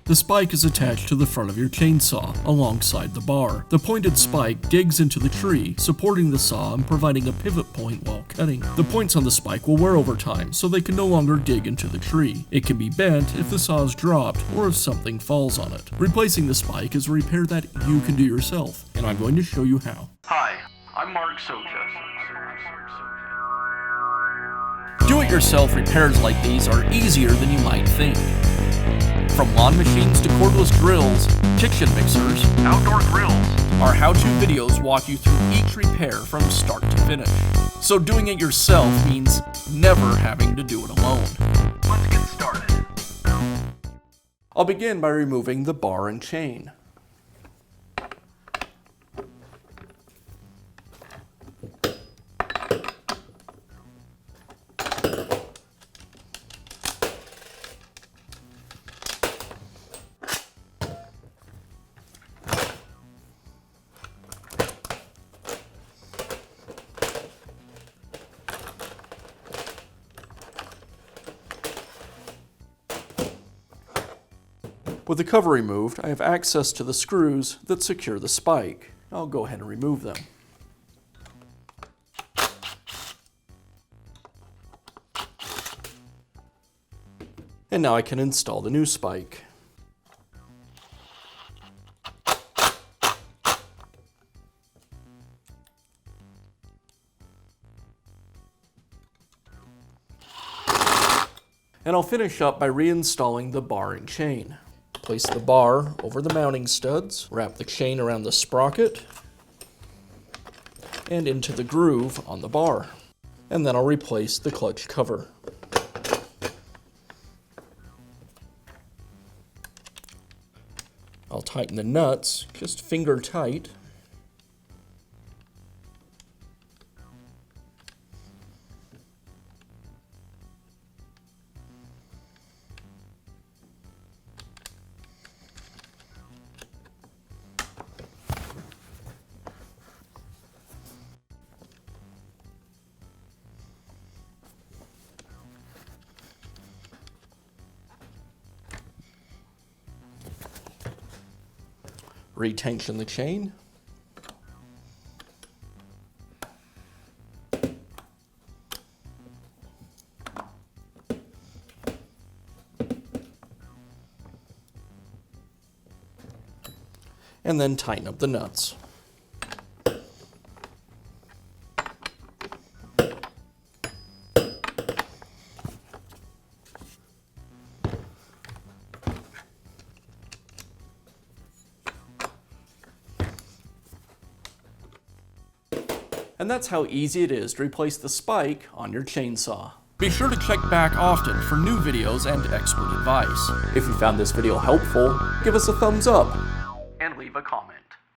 The spike is attached to the front of your chainsaw, alongside the bar. The pointed spike digs into the tree, supporting the saw and providing a pivot point while cutting. The points on the spike will wear over time, so they can no longer dig into the tree. It can be bent if the saw is dropped or if something falls on it. Replacing the spike is a repair that you can do yourself, and I'm going to show you how. Hi, I'm Mark Socha. Do-it-yourself repairs like these are easier than you might think. From lawn machines to cordless drills, kitchen mixers, Outdoor grills. our how-to videos walk you through each repair from start to finish. So doing it yourself means never having to do it alone. Let's get started. I'll begin by removing the bar and chain. With the cover removed, I have access to the screws that secure the spike. I'll go ahead and remove them. And now I can install the new spike. And I'll finish up by reinstalling the bar and chain. Place the bar over the mounting studs, wrap the chain around the sprocket, and into the groove on the bar. And then I'll replace the clutch cover. I'll tighten the nuts, just finger tight. Retension the chain. And then tighten up the nuts. And that's how easy it is to replace the spike on your chainsaw. Be sure to check back often for new videos and expert advice. If you found this video helpful, give us a thumbs up. And leave a comment.